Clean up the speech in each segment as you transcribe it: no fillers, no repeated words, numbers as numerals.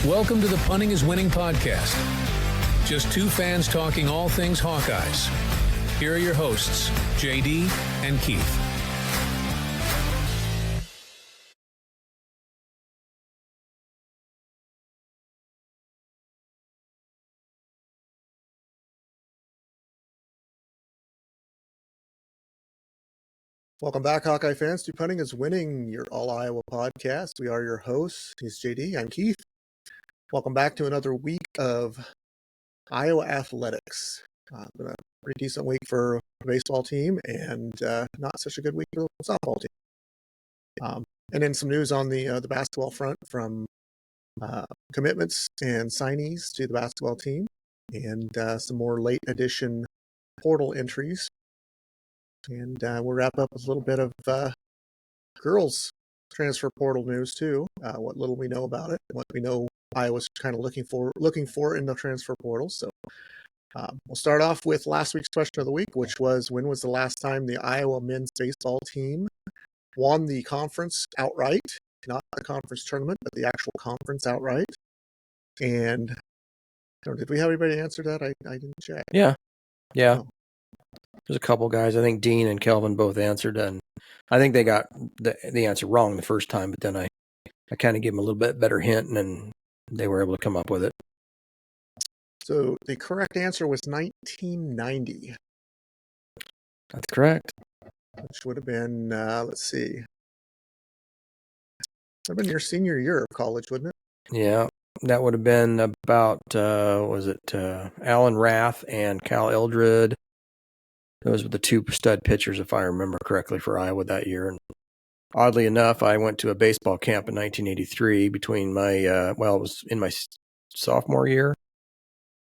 Welcome to the Punting is Winning podcast. Just two fans talking all things Hawkeyes. Here are your hosts, JD and Keith. Welcome back, Hawkeye fans, to Punting is Winning, your all-Iowa podcast. We are your hosts. He's JD. I'm Keith. Welcome back to another week of Iowa athletics. Been a pretty decent week for the baseball team and not such a good week for the softball team. And then some news on the basketball front from commitments and signees to the basketball team and some more late edition portal entries. And we'll wrap up with a little bit of girls transfer portal news too. What little we know about it, what we know Iowa's kind of looking for in the transfer portal. So we'll start off with last week's question of the week, which was, when was the last time the Iowa men's baseball team won the conference outright? Not the conference tournament, but the actual conference outright. And did we have anybody answer that? I didn't check. Yeah. Oh. There's a couple guys. I think Dean and Kelvin both answered, and I think they got the answer wrong the first time, but then I kind of gave them a little bit better hint, and then they were able to come up with it. So the correct answer was 1990. That's correct. Which would have been, let's see. That would have been your senior year of college, wouldn't it? Yeah, that would have been about, Alan Rath and Cal Eldred. Those were the two stud pitchers, if I remember correctly, for Iowa that year. And oddly enough, I went to a baseball camp in 1983 between my, it was in my sophomore year,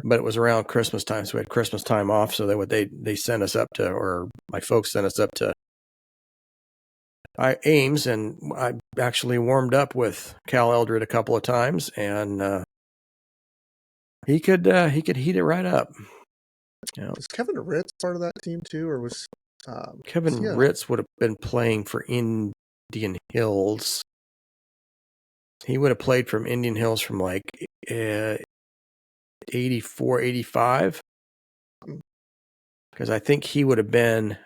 but it was around Christmas time, so we had Christmas time off. So they sent us up to, or my folks sent us up to Ames, and I actually warmed up with Cal Eldred a couple of times, and he could heat it right up. Yeah. Was Kevin Ritz part of that team too, or was Kevin Ritz would have been playing for Indian Hills? He would have played from Indian Hills from like 84, 85. Because I think he would have been,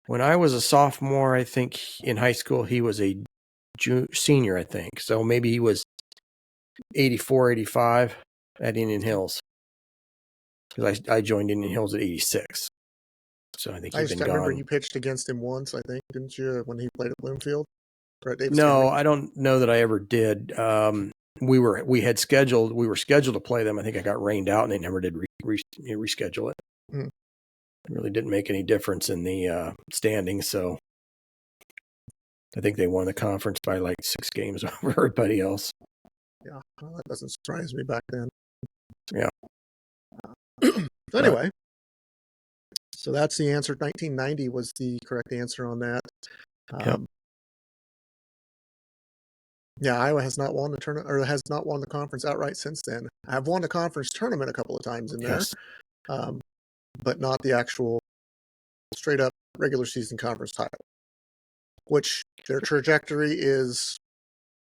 when I was a sophomore, I think in high school, he was a senior, I think. So maybe he was 84, 85 at Indian Hills. Because I joined Indian Hills at 86. So I think he'd been gone. I remember you pitched against him once, I think, didn't you, when he played at Bloomfield? No, I don't know that I ever did. We were scheduled to play them. I think I got rained out, and they never did reschedule it. It really didn't make any difference in the standings. So I think they won the conference by like 6 games over everybody else. Yeah, well, that doesn't surprise me back then. Yeah. So anyway, so that's the answer. 1990 was the correct answer on that. Yeah, Iowa has not won the tournament, or has not won the conference outright since then. I've won the conference tournament a couple of times in there, but not the actual straight up regular season conference title, which their trajectory is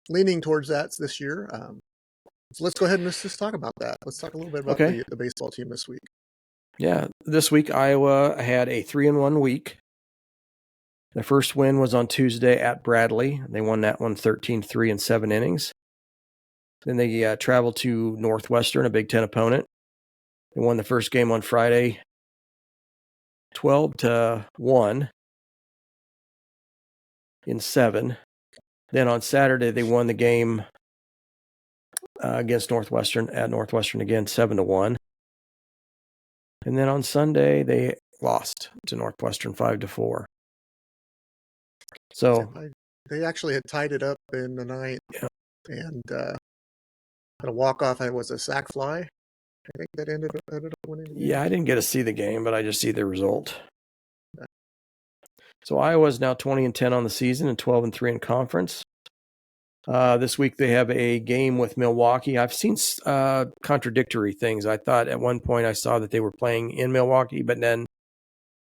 leaning towards that this year. So let's go ahead and just talk about that. Let's talk a little bit about the baseball team this week. Yeah, this week Iowa had a 3-1 week. The first win was on Tuesday at Bradley. They won that one 13-3 in 7 innings. Then they traveled to Northwestern, a Big Ten opponent. They won the first game on Friday 12-1 in 7. Then on Saturday, they won the game against Northwestern at Northwestern again, 7-1. And then on Sunday, they lost to Northwestern 5-4. So they actually had tied it up in the ninth, and had a walk-off. It was a sac fly. I think that ended up winning the game. Yeah, I didn't get to see the game, but I just see the result. Okay. So Iowa is now 20-10 on the season and 12-3 in conference. This week they have a game with Milwaukee. I've seen contradictory things. I thought at one point I saw that they were playing in Milwaukee, but then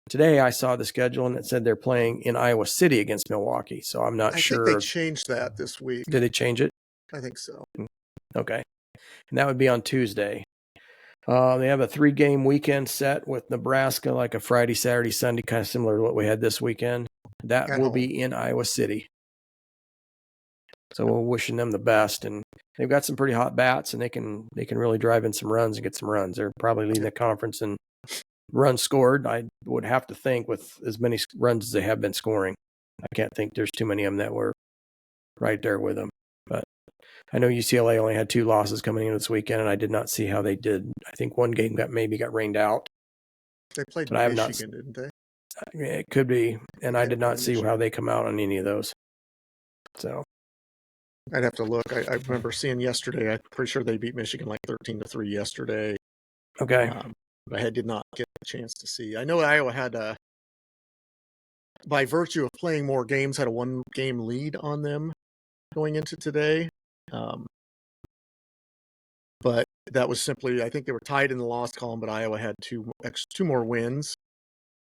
today I saw the schedule and it said they're playing in Iowa City against Milwaukee. So I'm not sure. I think they changed that this week. Did they change it? I think so. Okay. And that would be on Tuesday. They have a 3-game weekend set with Nebraska, like a Friday, Saturday, Sunday, kind of similar to what we had this weekend. That will be in Iowa City. So we're wishing them the best. And they've got some pretty hot bats, and they can really drive in some runs and get some runs. They're probably leading the conference in runs scored. I would have to think with as many runs as they have been scoring. I can't think there's too many of them that were right there with them. But I know UCLA only had 2 losses coming in this weekend, and I did not see how they did. I think one game got rained out. They played Michigan, didn't they? It could be, and I did not see how they come out on any of those. So I'd have to look. I remember seeing yesterday. I'm pretty sure they beat Michigan like 13-3 yesterday. Okay. But I did not get a chance to see. I know Iowa had by virtue of playing more games, had a 1-game lead on them going into today. But that was simply, I think they were tied in the loss column, but Iowa had 2 more wins.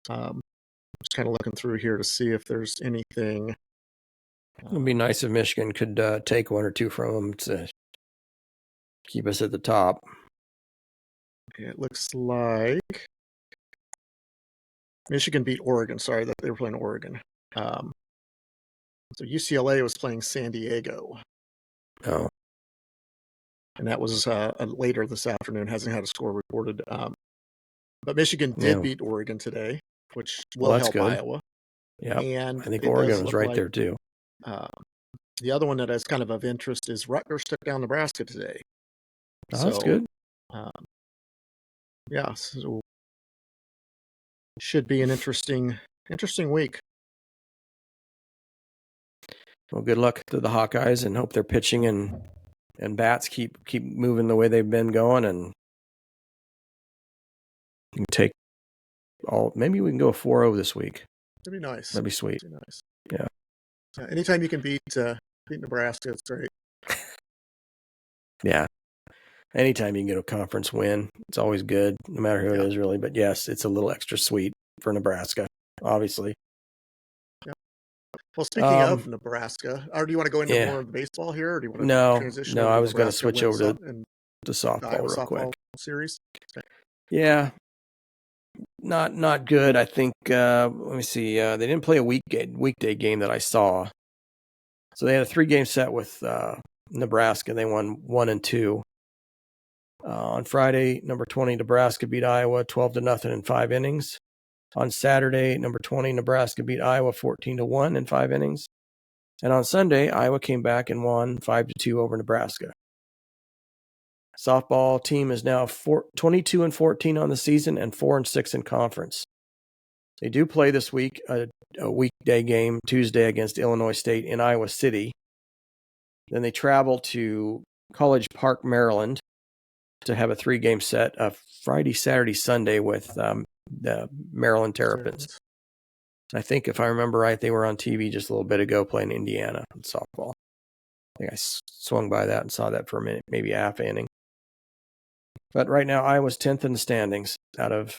Just kind of looking through here to see if there's anything. It would be nice if Michigan could take 1 or 2 from them to keep us at the top. It looks like Michigan beat Oregon. Sorry, that they were playing Oregon. So UCLA was playing San Diego. Oh. And that was later this afternoon. Hasn't had a score reported. But Michigan did beat Oregon today, which will help good. Iowa. Yeah, and I think Oregon was right there too. The other one that is kind of interest is Rutgers took down Nebraska today. Oh, that's good. Yeah, so should be an interesting week. Well, good luck to the Hawkeyes, and hope their pitching and bats keep moving the way they've been going, and you can take all. Maybe we can go 4-0 this week. That'd be nice. That'd be sweet. That'd be nice. Yeah. Anytime you can beat Nebraska, it's great. Yeah. Anytime you can get a conference win, it's always good, no matter who it is, really. But yes, it's a little extra sweet for Nebraska, obviously. Yeah. Well, speaking of Nebraska, or do you want to go into more of the baseball here, or do you want to transition? No, I was going to switch over to softball real quick. Series. Okay. Yeah, not good. I think. Let me see. They didn't play a weekday game that I saw. So they had a 3-game set with Nebraska. They won 1 and 2. On Friday, number 20 Nebraska beat Iowa 12-0 in 5 innings. On Saturday, number 20 Nebraska beat Iowa 14-1 in 5 innings. And on Sunday, Iowa came back and won 5-2 over Nebraska. Softball team is now 22-14 on the season and 4-6 in conference. They do play this week a weekday game Tuesday against Illinois State in Iowa City. Then they travel to College Park, Maryland, to have a 3-game set of Friday, Saturday, Sunday with the Maryland Terrapins. I think if I remember right, they were on TV just a little bit ago playing Indiana in softball. I think I swung by that and saw that for a minute, maybe a half inning. But right now, Iowa's 10th in the standings out of,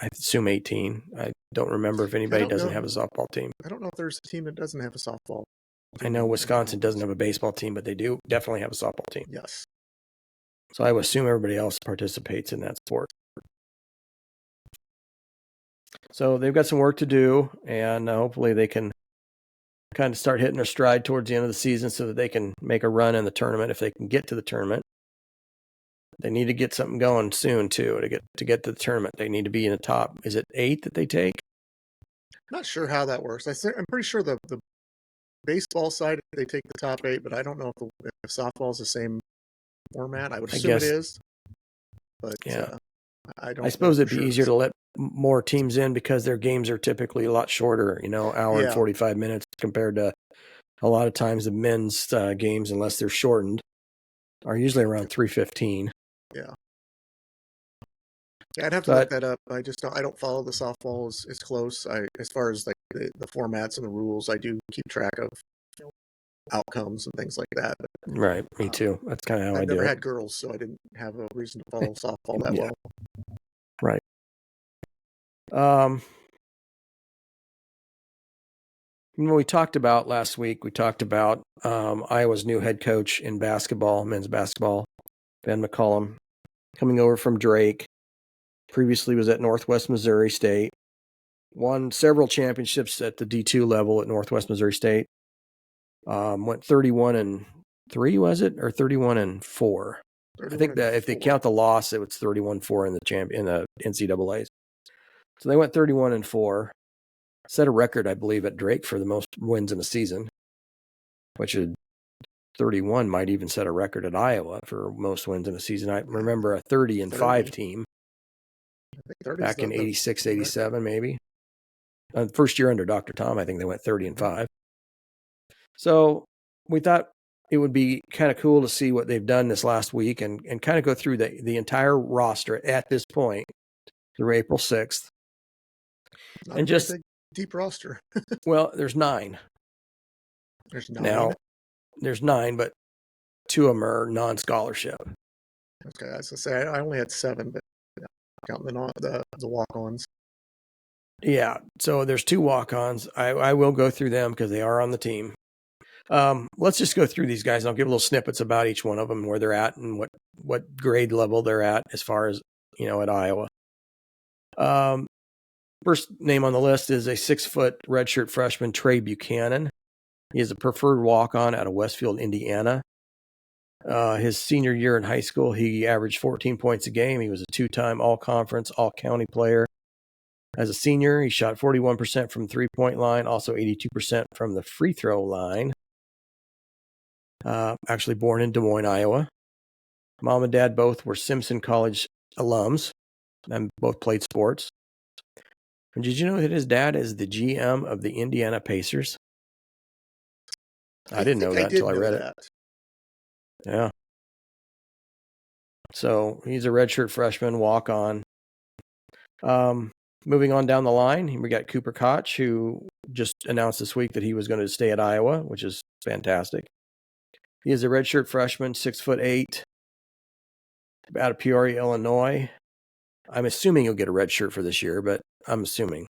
I assume, 18. I don't remember if anybody doesn't have a softball team. I don't know if there's a team that doesn't have a softball team. I know Wisconsin doesn't have a baseball team, but they do definitely have a softball team. Yes. So I would assume everybody else participates in that sport. So they've got some work to do, and hopefully they can kind of start hitting their stride towards the end of the season so that they can make a run in the tournament if they can get to the tournament. They need to get something going soon, too, to get to the tournament. They need to be in the top. Is it 8 that they take? Not sure how that works. I'm pretty sure the baseball side, they take the top 8, but I don't know if softball is the same format. I would assume it is. But yeah. I suppose it'd be easier to let more teams in because their games are typically a lot shorter, hour and 45 minutes compared to a lot of times the men's games, unless they're shortened, are usually around 3:15. Yeah. I'd have to look that up. I don't follow the softball as close. As far as like the formats and the rules, I do keep track of outcomes and things like that. But, right. Me too. That's kind of how I do it. I've never had girls, so I didn't have a reason to follow softball that well. Right. When we talked about last week, we talked about Iowa's new head coach in basketball, men's basketball, Ben McCollum, coming over from Drake. Previously was at Northwest Missouri State. Won several championships at the D2 level at Northwest Missouri State. Went 31-3, was it? Or 31-4? I think that if they count the loss, it was 31-4 in the NCAAs. So they went 31-4. Set a record, I believe, at Drake for the most wins in a season, which is 31 might even set a record at Iowa for most wins in a season. I remember a 30-5 team back in 86, 87, maybe. First year under Dr. Tom, I think they went 30-5. So we thought it would be kind of cool to see what they've done this last week and kind of go through the entire roster at this point through April 6th. Not and just deep roster. Well, there's 9. There's 9. Now, there's 9, but 2 of them are non-scholarship. Okay, I was gonna say I only had 7, but counting the walk-ons. Yeah, so there's 2 walk-ons. I will go through them because they are on the team. Let's just go through these guys. I'll give little snippets about each one of them, where they're at and what grade level they're at as far as, at Iowa. First name on the list is a 6-foot redshirt freshman, Trey Buchanan. He is a preferred walk-on out of Westfield, Indiana. His senior year in high school, he averaged 14 points a game. He was a 2-time all-conference, all-county player. As a senior, he shot 41% from three-point line, also 82% from the free throw line. Actually born in Des Moines, Iowa. Mom and dad both were Simpson College alums and both played sports. And did you know that his dad is the GM of the Indiana Pacers? I didn't know that until I read it. Yeah. So he's a redshirt freshman, walk on. Moving on down the line, we got Cooper Koch, who just announced this week that he was going to stay at Iowa, which is fantastic. He is a redshirt freshman, 6'8", out of Peoria, Illinois. I'm assuming he'll get a red shirt for this year, but I'm assuming.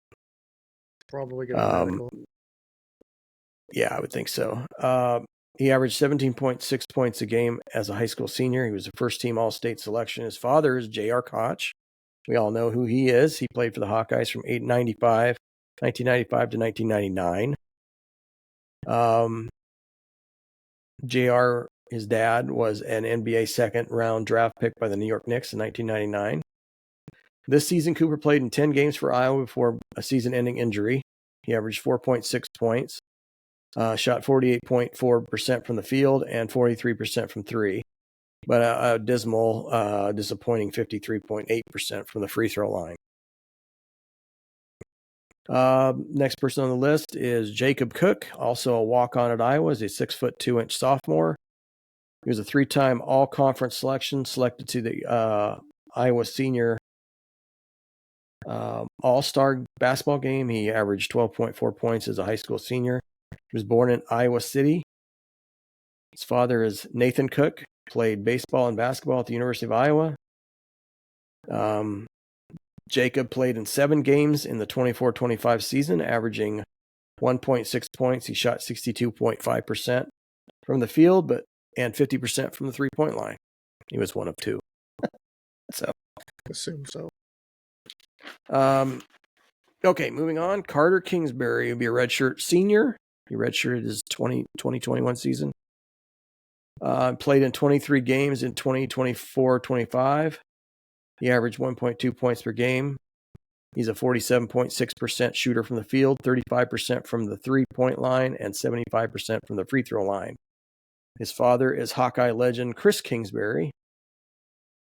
Probably get a medical. Yeah, I would think so. He averaged 17.6 points a game as a high school senior. He was a first-team All-State selection. His father is J.R. Koch. We all know who he is. He played for the Hawkeyes from 1995 to 1999. J.R., his dad, was an NBA second-round draft pick by the New York Knicks in 1999. This season, Cooper played in 10 games for Iowa before a season-ending injury. He averaged 4.6 points, shot 48.4% from the field and 43% from three, but a dismal, disappointing 53.8% from the free throw line. Next person on the list is Jacob Cook, also a walk-on at Iowa. He's a 6'2" sophomore. He was a 3-time all-conference selection, selected to the Iowa senior all-star basketball game. He averaged 12.4 points as a high school senior. He was born in Iowa City. His father is Nathan Cook, played baseball and basketball at the University of Iowa. Jacob played in 7 games in the 24-25 season, averaging 1.6 points. He shot 62.5% from the field, and 50% from the three-point line. He was one of 2. So, assume so. Okay, moving on. Carter Kingsbury will be a redshirt senior. He redshirted his 2021 season. Played in 23 games in 2024-25. He averaged 1.2 points per game. He's a 47.6% shooter from the field, 35% from the three-point line, and 75% from the free throw line. His father is Hawkeye legend Chris Kingsbury.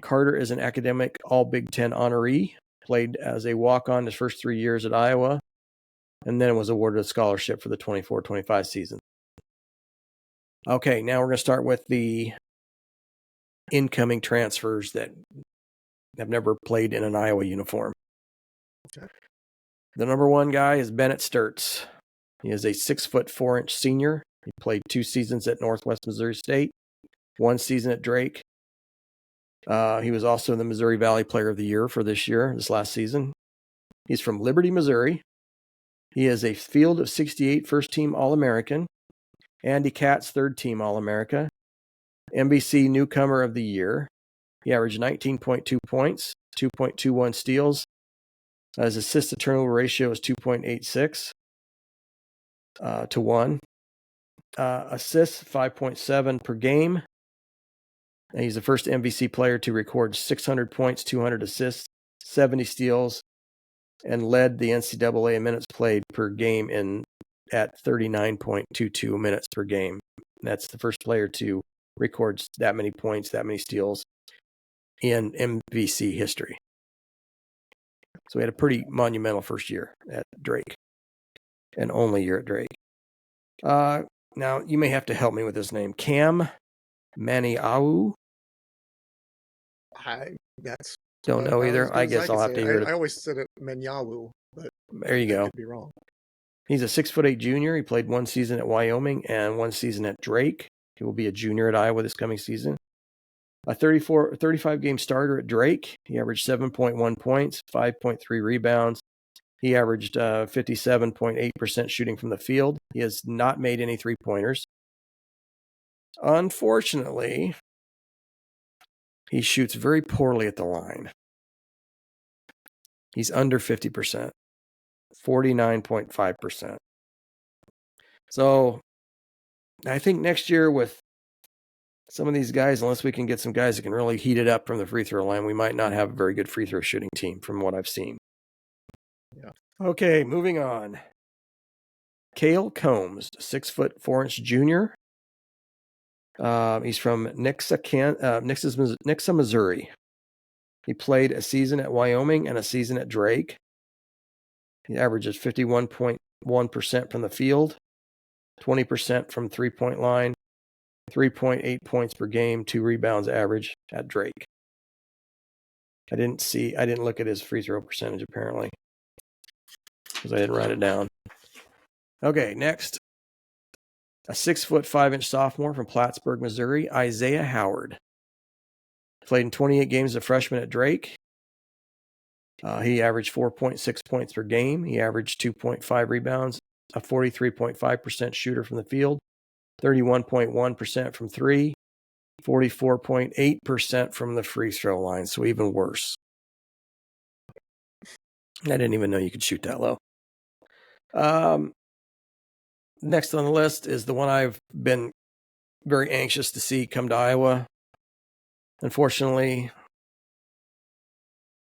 Carter is an academic All-Big Ten honoree, played as a walk-on his first 3 years at Iowa, and then was awarded a scholarship for the 24-25 season. Okay, now we're going to start with the incoming transfers that have never played in an Iowa uniform. Okay. The number 1 guy is Bennett Sturtz. He is a 6'4" senior. He played 2 seasons at Northwest Missouri State, 1 season at Drake. He was also the Missouri Valley Player of the Year for this last season. He's from Liberty, Missouri. He is a field of 68 first-team All-American, Andy Katz third-team All-America, NBC Newcomer of the Year. He averaged 19.2 points, 2.21 steals. His assist-to-turnover ratio is 2.86 to 1. Assists, 5.7 per game. And he's the first NBC player to record 600 points, 200 assists, 70 steals, and led the NCAA minutes played per game at 39.22 minutes per game. That's the first player to record that many points, that many steals in MVC history. So he had a pretty monumental first year at Drake, and only year at Drake. Now, you may have to help me with this name. Cam Maniau? Don't know either. I guess I'll have to hear it. I always said it Menyawu, but there you go. I could be wrong. He's a 6'8" junior. He played one season at Wyoming and one season at Drake. He will be a junior at Iowa this coming season. A 35-game starter at Drake. He averaged 7.1 points, 5.3 rebounds. He averaged 57.8% shooting from the field. He has not made any three-pointers. Unfortunately, he shoots very poorly at the line. He's under 50%, 49.5%. So I think next year with some of these guys, unless we can get some guys that can really heat it up from the free throw line, we might not have a very good free throw shooting team from what I've seen. Yeah. Okay, moving on. Cale Combs, 6'4" junior. He's from Nixa, Missouri. He played a season at Wyoming and a season at Drake. He averages 51.1% from the field, 20% from three-point line, 3.8 points per game, 2 rebounds average at Drake. I didn't look at his free throw percentage apparently, because I didn't write it down. Okay, next. A 6'5" sophomore from Plattsburgh, Missouri, Isaiah Howard. Played in 28 games as a freshman at Drake. He averaged 4.6 points per game. He averaged 2.5 rebounds, a 43.5% shooter from the field, 31.1% from three, 44.8% from the free throw line, so even worse. I didn't even know you could shoot that low. Next on the list is the one I've been very anxious to see come to Iowa. Unfortunately,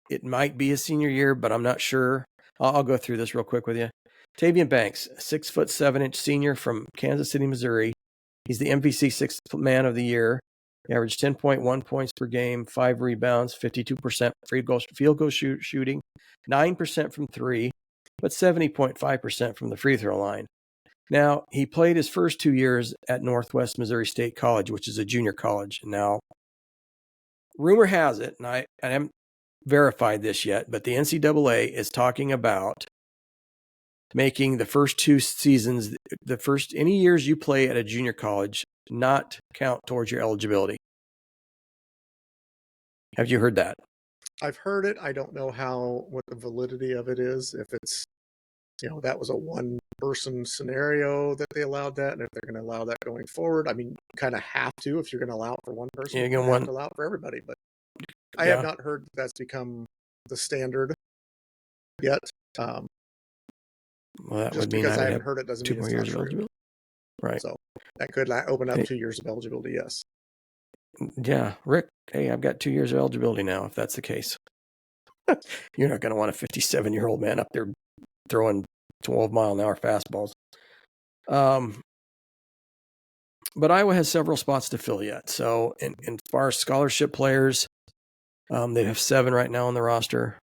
it might be his senior year, but I'm not sure. I'll go through this real quick with you. Tavian Banks, 6'7" senior from Kansas City, Missouri. He's the MVC Sixth Man of the Year. He averaged 10.1 points per game, 5 rebounds, 52% field goal shooting, 9% from three, but 70.5% from the free throw line. Now, he played his first 2 years at Northwest Missouri State College, which is a junior college. Now, rumor has it, and I haven't verified this yet, but the NCAA is talking about making the first 2 seasons, any years you play at a junior college, not count towards your eligibility. Have you heard that? I've heard it. I don't know what the validity of it is. If it's, that was a one-person scenario that they allowed that, and if they're going to allow that going forward, I mean, you kind of have to. If you're going to allow it for one person, you have to allow it for everybody. But I have not heard that's become the standard yet. Well, that just would mean because I haven't heard it doesn't 2 mean more it's years not of true. eligibility. Right. So that could open up 2 years of eligibility, yes. Yeah, Rick, hey, I've got 2 years of eligibility now, if that's the case. You're not going to want a 57-year-old man up there throwing 12-mile-an-hour fastballs. But Iowa has several spots to fill yet. So, as far as scholarship players, they have 7 right now on the roster,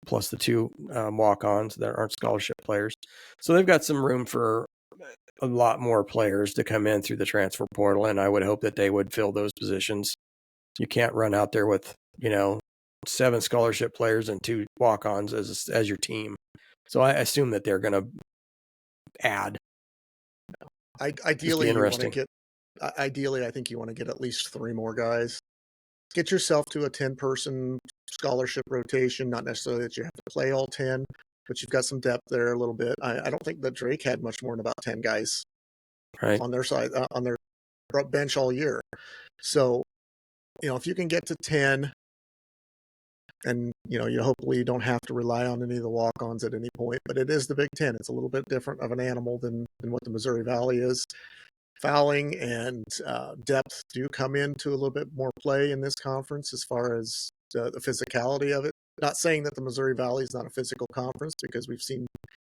plus the 2 walk-ons that aren't scholarship players. So they've got some room for a lot more players to come in through the transfer portal, and I would hope that they would fill those positions. You can't run out there with, 7 scholarship players and 2 walk-ons as your team. So I assume that they're going to add. Ideally, I think you want to get at least 3 more guys. Get yourself to a 10-person scholarship rotation. Not necessarily that you have to play all 10, but you've got some depth there a little bit. I don't think that Drake had much more than about 10 guys Right. on their side, on their bench all year. So, if you can get to 10, and you hopefully you don't have to rely on any of the walk-ons at any point, but it is the Big Ten. It's a little bit different of an animal than what the Missouri Valley is. Fouling and depth do come into a little bit more play in this conference as far as the physicality of it. Not saying that the Missouri Valley is not a physical conference, because we've seen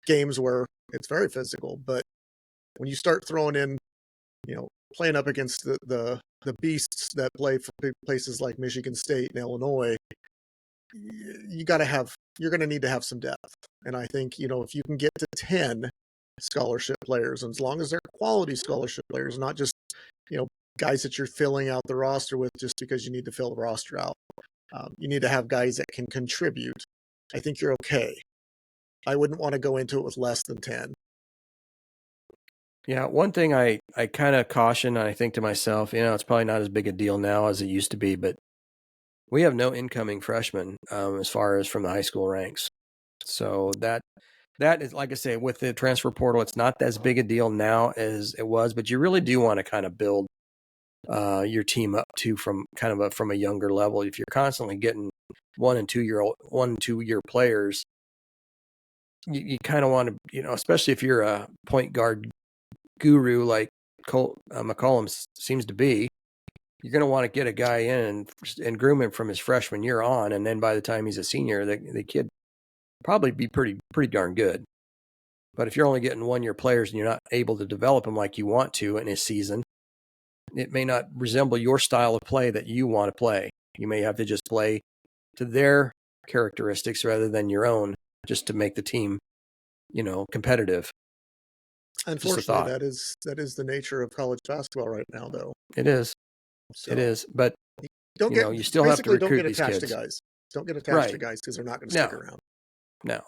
games where it's very physical, but when you start throwing in, playing up against the beasts that play for places like Michigan State and Illinois, you're going to need to have some depth. And I think, if you can get to 10 scholarship players, and as long as they're quality scholarship players, not just, guys that you're filling out the roster with just because you need to fill the roster out. You need to have guys that can contribute. I think you're okay. I wouldn't want to go into it with less than 10. Yeah, one thing I kind of caution, and I think to myself, it's probably not as big a deal now as it used to be, but we have no incoming freshmen as far as from the high school ranks. So that is, like I say, with the transfer portal, it's not as big a deal now as it was, but you really do want to kind of build your team up to from a younger level. If you're constantly getting 1 and 2 year players, you kind of want to, especially if you're a point guard guru like McCollum seems to be, you're going to want to get a guy in and groom him from his freshman year on, and then by the time he's a senior, the kid probably be pretty darn good. But if you're only getting 1 year players and you're not able to develop them like you want to in a season, it may not resemble your style of play that you want to play. You may have to just play to their characteristics rather than your own, just to make the team, competitive. Unfortunately, that is the nature of college basketball right now, though. It is. So, it is. But you still have to recruit these kids. To guys. Don't get attached to guys, because they're not going to stick around. No.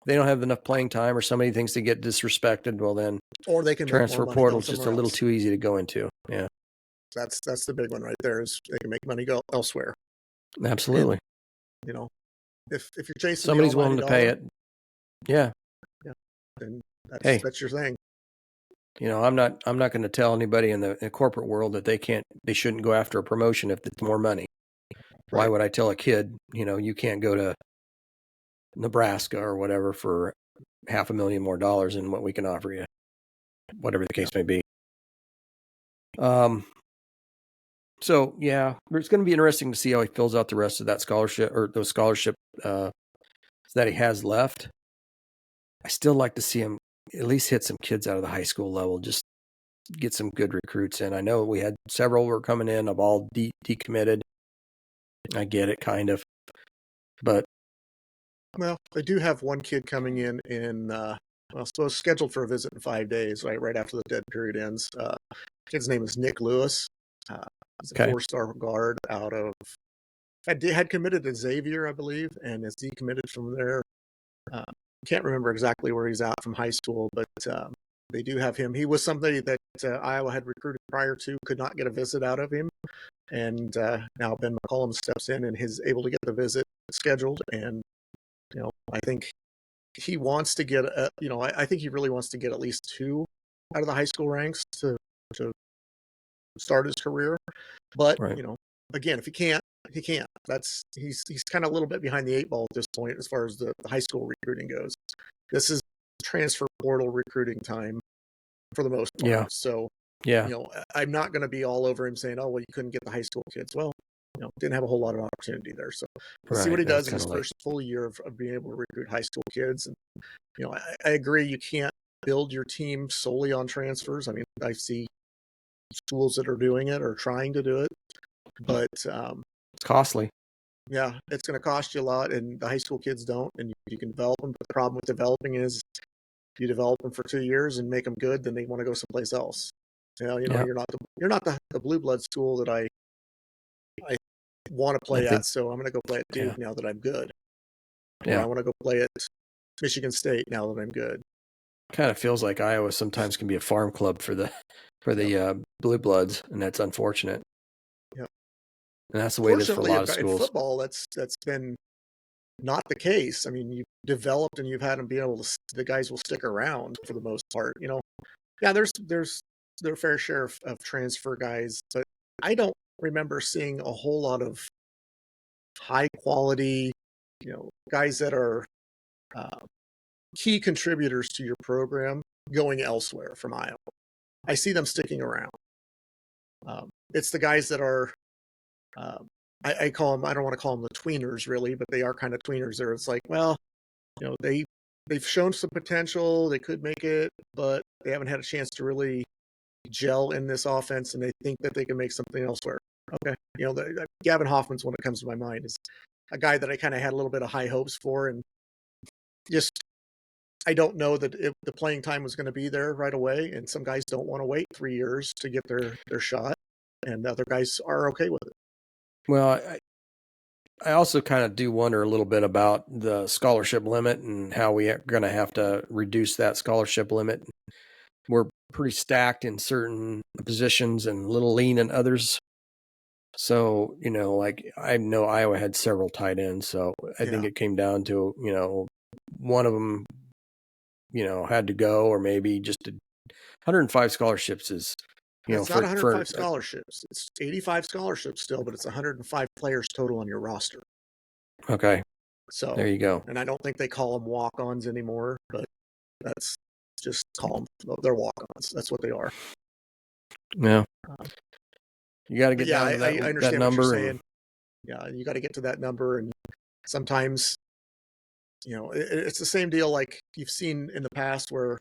They don't have enough playing time, or somebody thinks they get disrespected. Well, then, or they can transfer portal is just a little too easy to go into. Yeah, that's the big one right there. Is they can make money go elsewhere. Absolutely. And, if you're chasing somebody's willing to pay it. Yeah. Then that's your thing. I'm not going to tell anybody in the corporate world that they shouldn't go after a promotion if it's more money. Right. Why would I tell a kid, you can't go to Nebraska or whatever for $500,000 more than what we can offer you, whatever the case may be. So yeah, it's going to be interesting to see how he fills out the rest of that scholarship, or those scholarship that he has left. I still like to see him at least hit some kids out of the high school level, just get some good recruits in. I know we had several were coming in of all decommitted. I get it, kind of, but well, they do have one kid coming in scheduled for a visit in 5 days, right after the dead period ends. Kid's name is Nick Lewis. He's a 4-star guard out of had committed to Xavier, I believe, and is decommitted from there. Can't remember exactly where he's at from high school, but they do have him. He was somebody that Iowa had recruited prior to, could not get a visit out of him, and now Ben McCollum steps in and is able to get the visit scheduled. And I think he wants to get I think he really wants to get at least 2 out of the high school ranks to start his career. But right. Again, if he can't, he can't. He's kind of a little bit behind the 8 ball at this point as far as the high school recruiting goes. This is transfer portal recruiting time for the most part. Yeah. So I'm not going to be all over him saying, "Oh, well, you couldn't get the high school kids." Well, didn't have a whole lot of opportunity there. So we'll see what he does in his first full year of being able to recruit high school kids. And I agree, you can't build your team solely on transfers. I mean, I see schools that are doing it or trying to do it, but it's costly. Yeah, it's going to cost you a lot, and the high school kids don't, and you can develop them. But the problem with developing is you develop them for 2 years and make them good, then they want to go someplace else. You're not the blue blood school that I want to play at, so I'm going to go play at Duke now that I'm good. Yeah, I want to go play at Michigan State now that I'm good. Kind of feels like Iowa sometimes can be a farm club for the blue bloods, and that's unfortunate. Yep. And that's the way it is for a lot of schools. In football, that's been not the case. I mean, you've developed and you've had them be able to, the guys will stick around for the most part, you know. Yeah, there's their fair share of transfer guys, but I don't remember seeing a whole lot of high quality, you know, guys that are uh, key contributors to your program going elsewhere from Iowa. I see them sticking around. It's the guys that are, I call them, I don't want to call them the tweeners really, but they are kind of tweeners there. It's like, well, you know, they've shown some potential, they could make it, but they haven't had a chance to really gel in this offense, and they think that they can make something elsewhere. Okay. You know, Gavin Hoffman's one that comes to my mind, is a guy that I kind of had a little bit of high hopes for, and just, I don't know that the playing time was going to be there right away. And some guys don't want to wait 3 years to get their shot, and other guys are okay with it. Well, I also kind of do wonder a little bit about the scholarship limit and how we are going to have to reduce that scholarship limit. We're pretty stacked in certain positions and a little lean in others. So, you know, like I know Iowa had several tight ends. So I think it came down to, you know, one of them, you know, had to go, or maybe just 105 scholarships is, you know, it's not 105 scholarships. It's 85 scholarships still, but it's 105 players total on your roster. Okay. So there you go. And I don't think they call them walk-ons anymore, but that's just call them, they're walk-ons. That's what they are. Yeah. You got to get down to that, I understand that number. What you're saying. Yeah, you got to get to that number, and sometimes, you know, it's the same deal like you've seen in the past where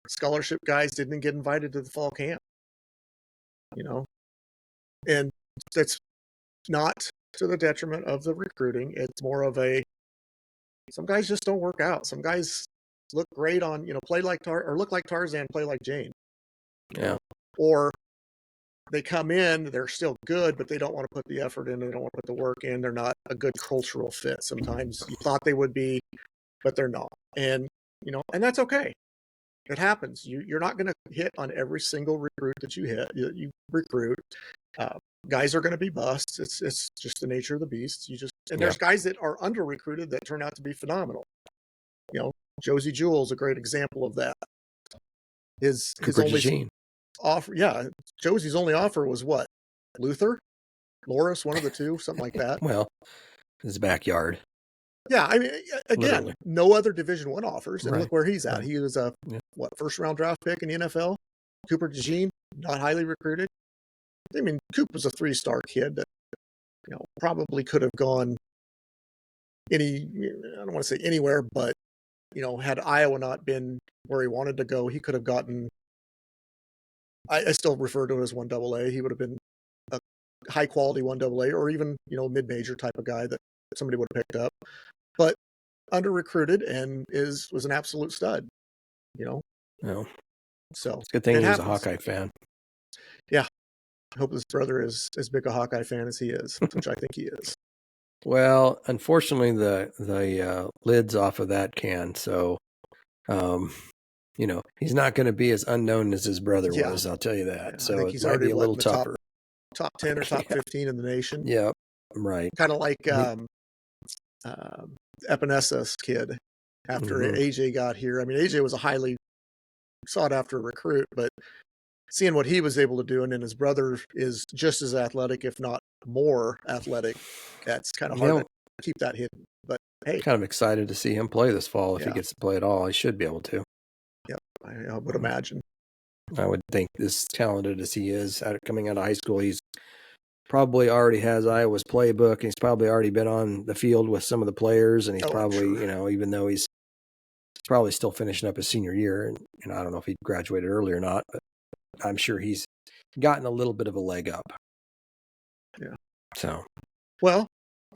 scholarship guys didn't get invited to the fall camp, you know, and that's not to the detriment of the recruiting. It's more of some guys just don't work out. Some guys look great on, you know, play like or look like Tarzan, play like Jane. Yeah. Or they come in, they're still good, but they don't want to put the effort in. They don't want to put the work in. They're not a good cultural fit. Sometimes you thought they would be, but they're not. And, you know, and that's okay. It happens. You're not going to hit on every single recruit that you recruit. Guys are going to be busts. It's just the nature of the beast. There's guys that are under recruited that turn out to be phenomenal. You know, Josie Jewell's a great example of that. His only offer, Josie's only offer was what? Luther, Loris, one of the two, something like that. Well, his backyard. Yeah, I mean, again, literally. No other Division I offers, and look where he's at. Right. He was a first-round draft pick in the NFL. Cooper DeJean, not highly recruited. I mean, Coop was a 3-star kid that, you know, probably could have gone I don't want to say anywhere, but, you know, had Iowa not been where he wanted to go, he could have gotten, I still refer to it as 1AA. He would have been a high-quality 1AA, or even, you know, mid-major type of guy that somebody would have picked up. But under-recruited and was an absolute stud, you know? No. So it's a good thing he was a Hawkeye fan. Yeah. I hope his brother is as big a Hawkeye fan as he is, which I think he is. Well, unfortunately, the lid's off of that can, so you know, he's not going to be as unknown as his brother was. I'll tell you that. Yeah, so I think he's already a little tougher. Top 10 or top 15 in the nation. Yeah, right. Kind of like Epinesa's kid after AJ got here. I mean, AJ was a highly sought after recruit, but seeing what he was able to do, and then his brother is just as athletic, if not more athletic, that's kind of hard to keep that hidden. But hey, kind of excited to see him play this fall. If he gets to play at all, he should be able to. Yeah, I would imagine. I would think, as talented as he is coming out of high school, he's probably already has Iowa's playbook, and he's probably already been on the field with some of the players, and he's probably, you know, even though he's probably still finishing up his senior year, and you know, I don't know if he graduated early or not, but I'm sure he's gotten a little bit of a leg up. Yeah. So, well,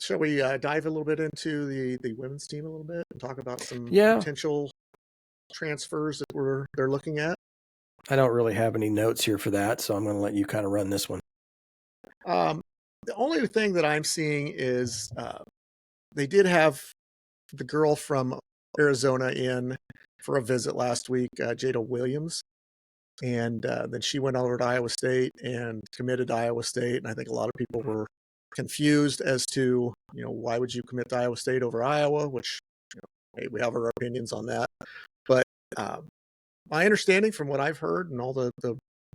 shall we dive a little bit into the women's team a little bit and talk about some potential transfers that they're looking at? I don't really have any notes here for that, so I'm going to let you kind of run this one. The only thing that I'm seeing is they did have the girl from Arizona in for a visit last week, Jada Williams. And then she went over to Iowa State and committed to Iowa State. And I think a lot of people were confused as to, why would you commit to Iowa State over Iowa, which, hey, we have our opinions on that. But my understanding from what I've heard and all the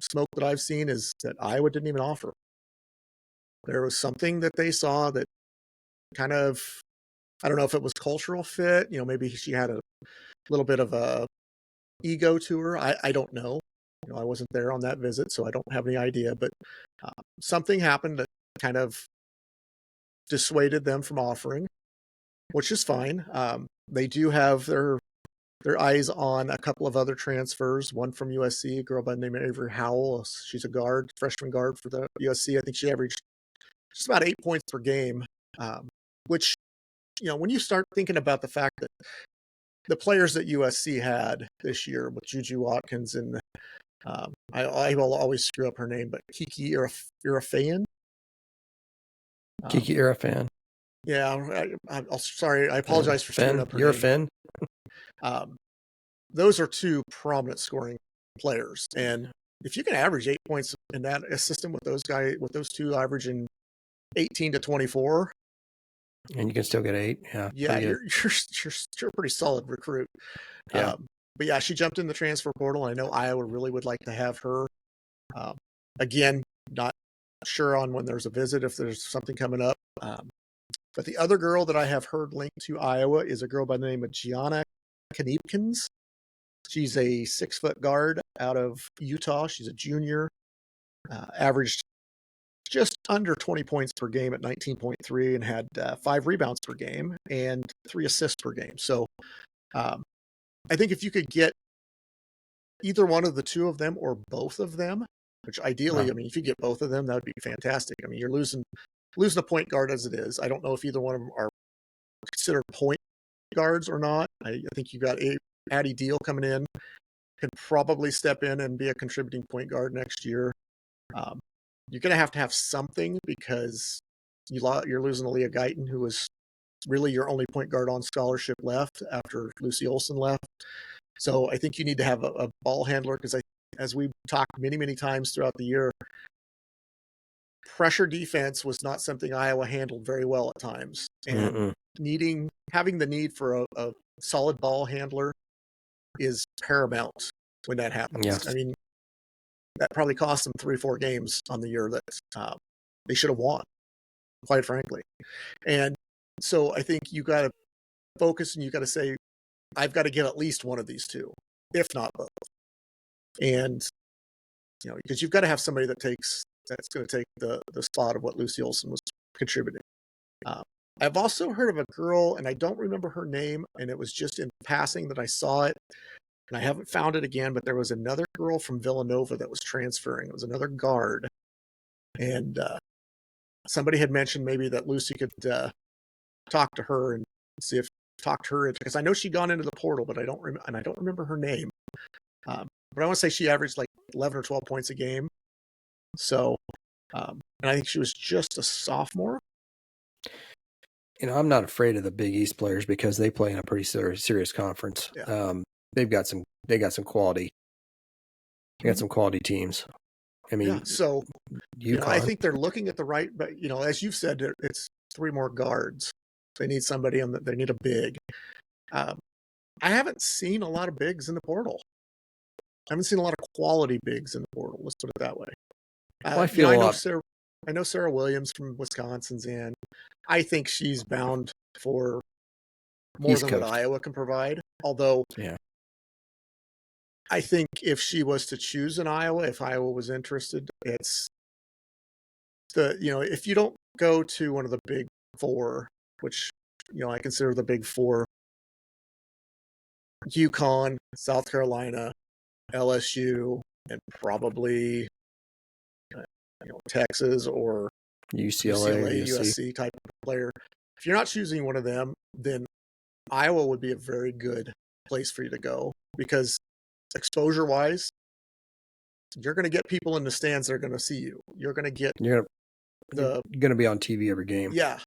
smoke that I've seen is that Iowa didn't even offer. There was something that they saw that kind of, I don't know if it was cultural fit, maybe she had a little bit of a ego to her. I don't know. I wasn't there on that visit, so I don't have any idea, but something happened that kind of dissuaded them from offering, which is fine. They do have their eyes on a couple of other transfers, one from USC, a girl by the name of Avery Howell. She's a guard, freshman guard for the USC. I think she averaged just about 8 points per game, which, when you start thinking about the fact that the players that USC had this year with Juju Watkins and I will always screw up her name, but Kiki Irafan. Kiki Irafan. Yeah, I'm sorry. I apologize for screwing up her name. Irafan. Those are two prominent scoring players, and if you can average 8 points in that system with those two averaging 18 to 24, and you can still get 8, you're a pretty solid recruit. Yeah. But yeah, she jumped in the transfer portal. I know Iowa really would like to have her. Again, not sure on when there's a visit, if there's something coming up. But the other girl that I have heard linked to Iowa is a girl by the name of Gianna Kniepkens. She's a 6-foot guard out of Utah. She's a junior, averaged just under 20 points per game at 19.3 and had 5 rebounds per game and 3 assists per game. So I think if you could get either one of the two of them or both of them, which ideally, if you get both of them, that would be fantastic. You're losing a point guard as it is. I don't know if either one of them are considered point guards or not. I think you got Addie Deal coming in, can probably step in and be a contributing point guard next year. You're going to have something because you're losing Aaliyah Guyton, who was really your only point guard on scholarship left after Lucy Olson left. So I think you need to have a ball handler because as we've talked many, many times throughout the year, pressure defense was not something Iowa handled very well at times. And having the need for a solid ball handler is paramount when that happens. Yes. That probably cost them 3 or 4 games on the year that they should have won, quite frankly. And so I think you got to focus and you got to say, I've got to get at least one of these two, if not both. And, because you've got to have somebody that's going to take the spot of what Lucy Olson was contributing. I've also heard of a girl, and I don't remember her name, and it was just in passing that I saw it, and I haven't found it again, but there was another girl from Villanova that was transferring. It was another guard. And somebody had mentioned maybe that Lucy could talk to her and talk to her, because I know she'd gone into the portal, but I don't remember her name. But I want to say she averaged like 11 or 12 points a game. So, and I think she was just a sophomore. I'm not afraid of the Big East players because they play in a pretty serious conference. Yeah. They got some quality. They got some quality teams. So UConn. I think they're looking at the right, but as you've said, it's 3 more guards. They need somebody they need a big. I haven't seen a lot of bigs in the portal. I haven't seen a lot of quality bigs in the portal. Let's put it that way. I know Sarah Williams from Wisconsin's in. I think she's bound for more East than Coast. what Iowa can provide. Although, I think if she was to choose in Iowa, if Iowa was interested, it's if you don't go to one of the big 4, which, I consider the big 4, UConn, South Carolina, LSU, and probably Texas or UCLA, USC type of player. If you're not choosing one of them, then Iowa would be a very good place for you to go, because exposure wise, you're going to get people in the stands that are going to see you. You're going to get you're going to be on TV every game. Yeah,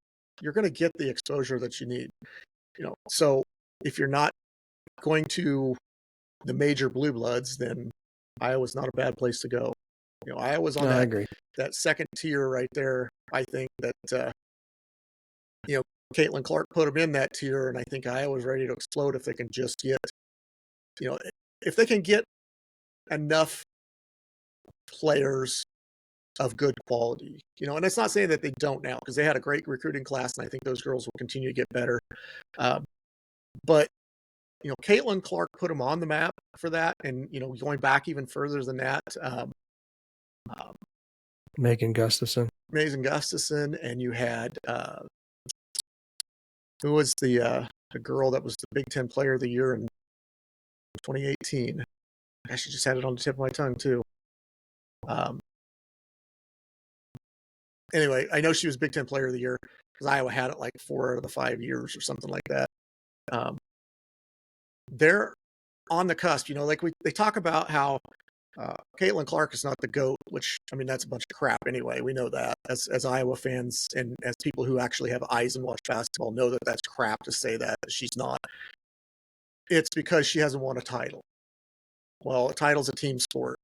you're going to get the exposure that you need. So if you're not going to the major blue bloods, then Iowa's not a bad place to go. Iowa's on No, I agree. that second tier right there. I think that, Caitlin Clark put them in that tier, and I think Iowa's ready to explode if they can just get, if they can get enough players of good quality, and it's not saying that they don't now, because they had a great recruiting class, and I think those girls will continue to get better. But Caitlin Clark put them on the map for that, and going back even further than that, Megan Gustafson. Gustafson, and you had who was the girl that was the Big Ten Player of the Year in 2018? I actually just had it on the tip of my tongue too. Anyway, I know she was Big Ten Player of the Year because Iowa had it like 4 out of the 5 years or something like that. They're on the cusp, they talk about how Caitlin Clark is not the GOAT, which, I mean, that's a bunch of crap anyway. We know that as Iowa fans and as people who actually have eyes and watch basketball know that that's crap to say that she's not. It's because she hasn't won a title. Well, a title's a team sport.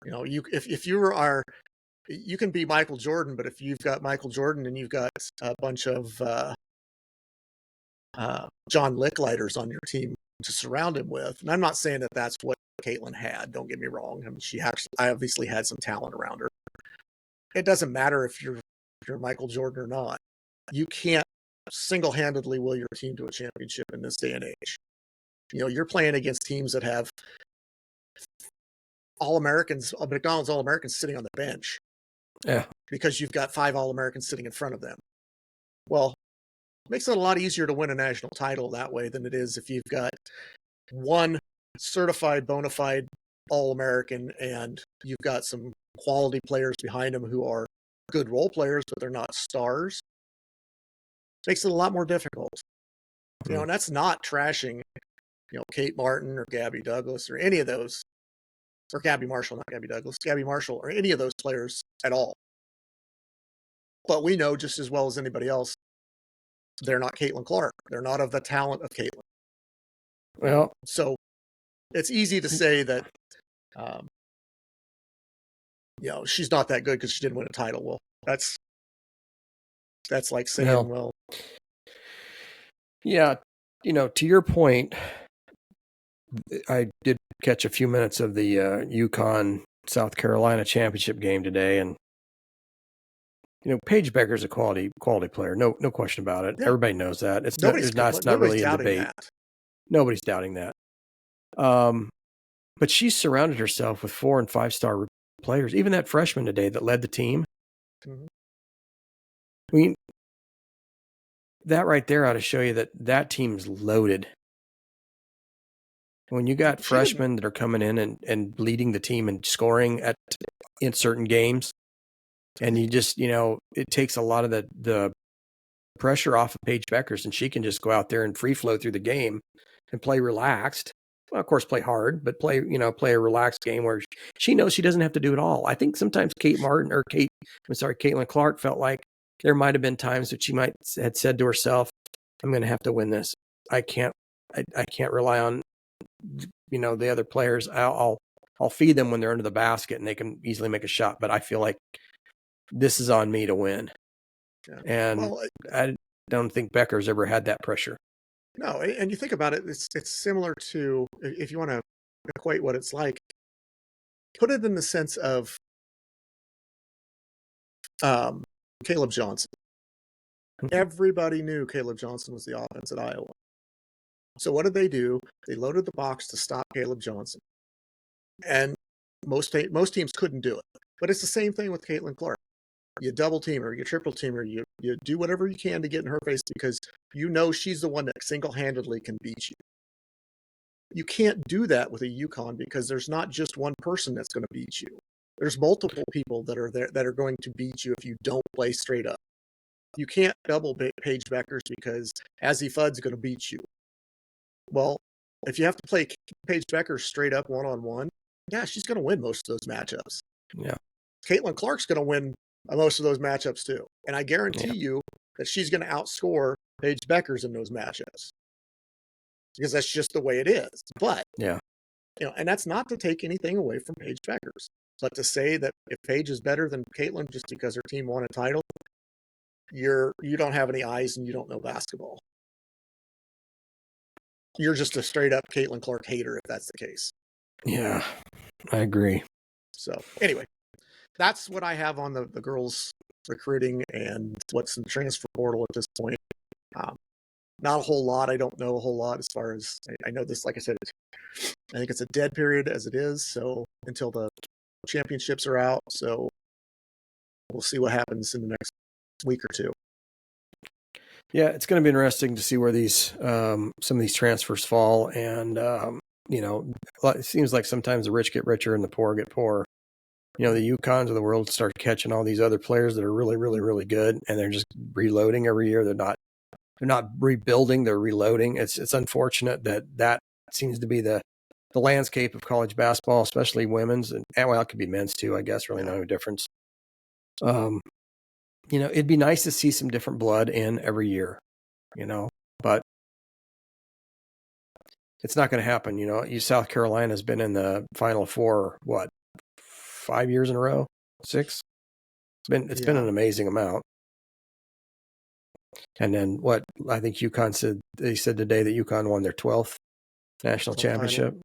If you can be Michael Jordan, but if you've got Michael Jordan and you've got a bunch of John Licklighters on your team to surround him with, and I'm not saying that that's what Caitlin had, don't get me wrong. I mean, I obviously had some talent around her. It doesn't matter if you're Michael Jordan or not. You can't single-handedly will your team to a championship in this day and age. You're playing against teams that have All-Americans, McDonald's All-Americans sitting on the bench. Yeah. Because you've got 5 All-Americans sitting in front of them. Well, it makes it a lot easier to win a national title that way than it is if you've got one certified, bona fide All-American and you've got some quality players behind them who are good role players, but they're not stars. It makes it a lot more difficult. And that's not trashing, Kate Martin or Gabby Douglas or any of those, or Gabby Marshall, not Gabby Douglas, Gabby Marshall or any of those players at all. But we know just as well as anybody else, they're not Caitlin Clark. They're not of the talent of Caitlin. Well, so it's easy to say that, she's not that good because she didn't win a title. Well, that's like saying, well, yeah, to your point, I did catch a few minutes of the UConn South Carolina championship game today, and Paige Becker's a quality player, no question about it. Yeah. Everybody knows that. It's not really a debate. That. Nobody's doubting that. But she's surrounded herself with 4- and 5-star players. Even that freshman today that led the team. Mm-hmm. I mean, that right there ought to show you that team's loaded. When you got freshmen that are coming in and leading the team and scoring in certain games, and you just, it takes a lot of the pressure off of Paige Beckers, and she can just go out there and free flow through the game and play relaxed. Well, of course, play hard, but play a relaxed game where she knows she doesn't have to do it all. I think sometimes Caitlin Clark felt like there might have been times that she had said to herself, "I'm going to have to win this. I can't rely on, the other players. I'll feed them when they're under the basket and they can easily make a shot. But I feel like this is on me to win." Yeah. And I don't think Becker's ever had that pressure. No, and you think about it, it's similar to, if you want to equate what it's like, put it in the sense of Caleb Johnson. Everybody knew Caleb Johnson was the offense at Iowa. So what did they do? They loaded the box to stop Caleb Johnson. And most teams couldn't do it. But it's the same thing with Caitlin Clark. You double team her, you triple team her, you do whatever you can to get in her face because she's the one that single-handedly can beat you. You can't do that with a UConn because there's not just one person that's going to beat you. There's multiple people that are there that are going to beat you if you don't play straight up. You can't double Paige Beckers because Azzy Fudd's going to beat you. Well, if you have to play Paige Beckers straight up one-on-one, yeah, she's going to win most of those matchups. Yeah. Caitlin Clark's going to win most of those matchups too. And I guarantee you that she's going to outscore Paige Beckers in those matchups because that's just the way it is. But, and that's not to take anything away from Paige Beckers. But to say that if Paige is better than Caitlin just because her team won a title, you don't have any eyes and you don't know basketball. You're just a straight up Caitlin Clark hater if that's the case. Yeah, I agree. So anyway, that's what I have on the girls recruiting and what's in the transfer portal at this point. Not a whole lot. I don't know a whole lot as far as I know this. Like I said, I think it's a dead period as it is. So until the championships are out, so we'll see what happens in the next week or two. Yeah, it's going to be interesting to see where these some of these transfers fall, and it seems like sometimes the rich get richer and the poor get poorer. The UConns of the world start catching all these other players that are really, really, really good, and they're just reloading every year. They're not rebuilding; they're reloading. It's unfortunate that seems to be the landscape of college basketball, especially women's, and well, it could be men's too. I guess really no difference. It'd be nice to see some different blood in every year, but it's not going to happen. South Carolina's been in the Final Four, 5 years in a row? 6? It's been an amazing amount. And then I think UConn said today that UConn won their 12th national championship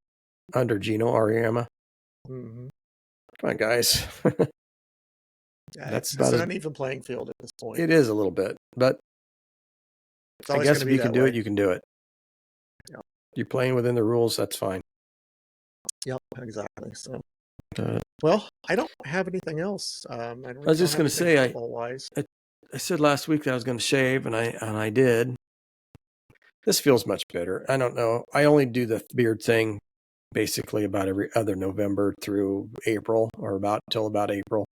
under Gino Auriemma. Mm-hmm. Come on, guys. That's about an uneven playing field at this point. It is a little bit, but I guess if you can do it, you can do it. Yep. You're playing within the rules, that's fine. Yep, exactly. So, well, I don't have anything else. I was just going to say, I said last week that I was going to shave, and I did. This feels much better. I don't know. I only do the beard thing basically about every other November through April, or till about April.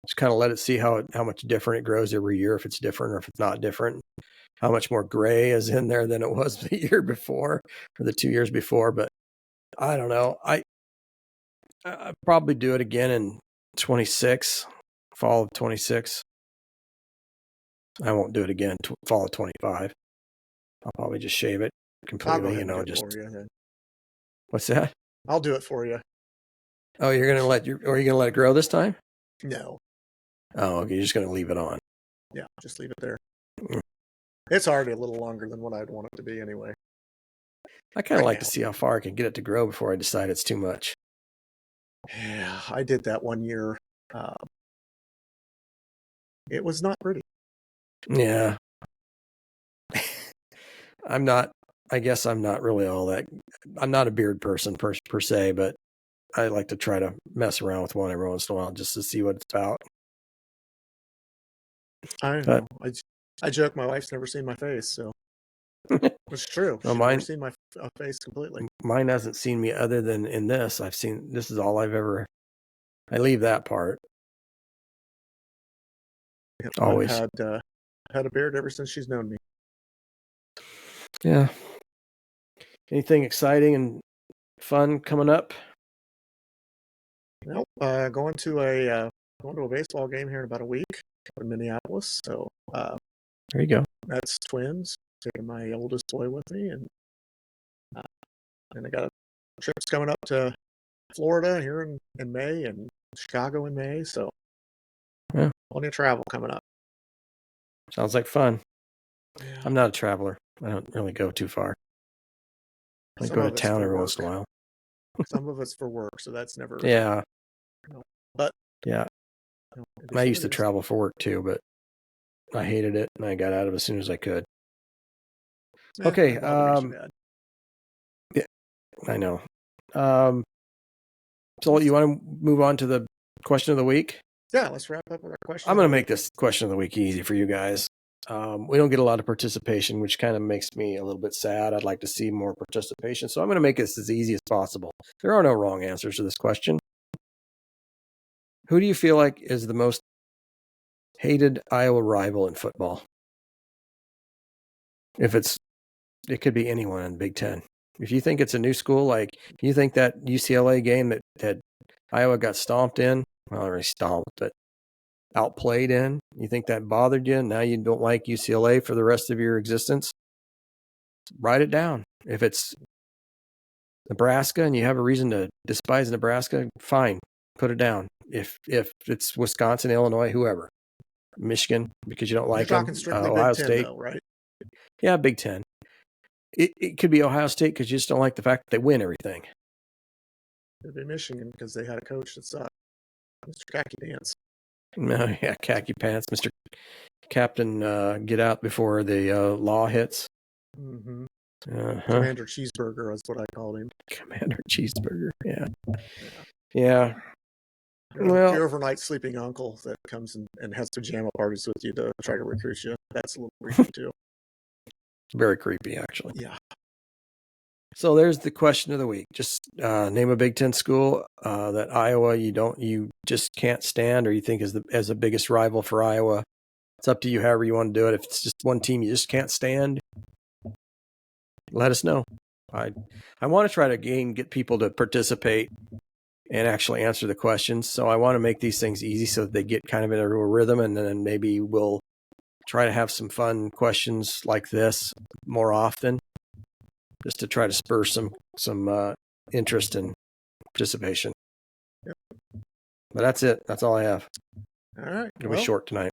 Just kind of let it see how much different it grows every year, if it's different or if it's not different. How much more gray is in there than it was the year before or the 2 years before. But I don't know. I probably do it again in 26, fall of 26. I won't do it again fall of 25. I'll probably just shave it completely. What's that? I'll do it for you. Oh, are you gonna let it grow this time? No. Oh, okay. You're just gonna leave it on. Yeah, just leave it there. It's already a little longer than what I'd want it to be anyway. I kind of like to see how far I can get it to grow before I decide it's too much. Yeah, I did that one year. It was not pretty. Yeah. I guess I'm not really all that. I'm not a beard person per se, but I like to try to mess around with one every once in a while just to see what it's about. I know. I joke my wife's never seen my face, so it's true. She's never seen my face completely. Mine hasn't seen me other than in this. This is all I've ever. I leave that part. Yep, always I've had a beard ever since she's known me. Yeah. Anything exciting and fun coming up? Nope. Going to a baseball game here in about a week in Minneapolis. So there you go. That's twins. Taking my oldest boy with me, and I got trips coming up to Florida here in May and Chicago in May. So plenty of travel coming up. Sounds like fun. Yeah. I'm not a traveler. I don't really go too far. I go to town every once in a while. Some of it's for work, so that's never. Yeah. But yeah, I used to travel for work too, but I hated it, and I got out of it as soon as I could. Okay. Yeah, I know. So you want to move on to the question of the week? Yeah, let's wrap up with our question. I'm going to make this question of the week easy for you guys. We don't get a lot of participation, which kind of makes me a little bit sad. I'd like to see more participation, so I'm going to make this as easy as possible. There are no wrong answers to this question. Who do you feel like is the most hated Iowa rival in football? It could be anyone in the Big Ten. If you think it's a new school, like you think that UCLA game that Iowa got stomped in, well, not really stomped, but outplayed in, you think that bothered you? Now you don't like UCLA for the rest of your existence? Write it down. If it's Nebraska and you have a reason to despise Nebraska, fine. Put it down. If it's Wisconsin, Illinois, whoever, Michigan, because you don't like You're them. talking strictly Ohio Big Ten, State, though, right? yeah, Big Ten. It could be Ohio State because you just don't like the fact that they win everything. It'd be Michigan because they had a coach that's Mr. Khaki Dance. No, yeah, khaki pants, Mr. Captain. Get out before the law hits. Mm-hmm. Uh-huh. Commander Cheeseburger is what I called him. Commander Cheeseburger. Yeah. Yeah. Well, Your overnight sleeping uncle that comes and has pajama parties with you to try to recruit you. That's a little creepy too. very creepy, actually. Yeah. So there's the question of the week. Just name a Big Ten school that Iowa you just can't stand, or you think is the biggest rival for Iowa. It's up to you, however you want to do it. If it's just one team you just can't stand, let us know. I want to try to get people to participate and actually answer the questions. So I want to make these things easy so that they get kind of in a real rhythm, and then maybe we'll try to have some fun questions like this more often, just to try to spur some interest and participation. Yep. But that's it. That's all I have. All right. It'll be short tonight.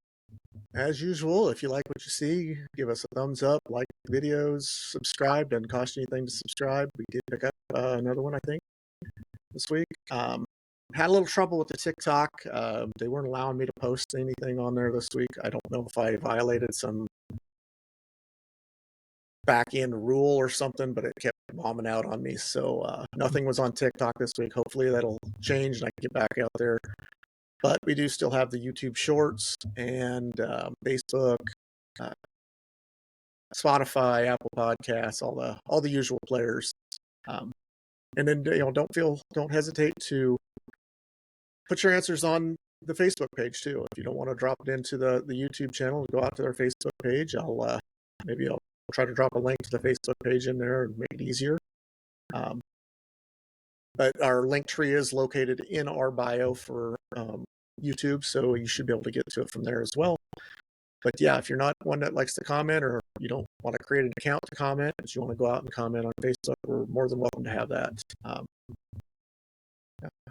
As usual, if you like what you see, give us a thumbs up, like the videos, subscribe. Doesn't cost you anything to subscribe. We did pick up another one, I think, this week. Had a little trouble with the TikTok. They weren't allowing me to post anything on there this week. I don't know if I violated some back end rule or something, but it kept bombing out on me. So nothing was on TikTok this week. Hopefully that'll change and I can get back out there. But we do still have the YouTube Shorts and Facebook, Spotify, Apple Podcasts, all the usual players. And then don't hesitate to put your answers on the Facebook page too. If you don't want to drop it into the YouTube channel, go out to their Facebook page. I'll try to drop a link to the Facebook page in there and make it easier. But our link tree is located in our bio for YouTube, so you should be able to get to it from there as well. But yeah, if you're not one that likes to comment, or you don't want to create an account to comment, but you want to go out and comment on Facebook, we're more than welcome to have that.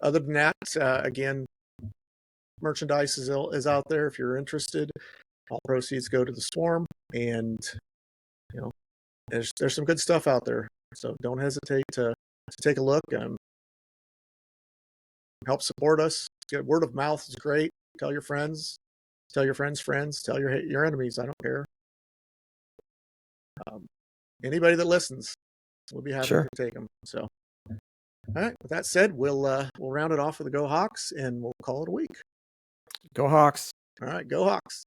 Other than that, again, merchandise is out there if you're interested. All proceeds go to the Swarm, and there's some good stuff out there. So don't hesitate to take a look. Help support us. Good word of mouth is great. Tell your friends. Tell your friends' friends. Tell your enemies. I don't care. Anybody that listens, we'll be happy to take them. So, all right. With that said, we'll round it off with the Go Hawks, and we'll call it a week. Go Hawks. All right. Go Hawks.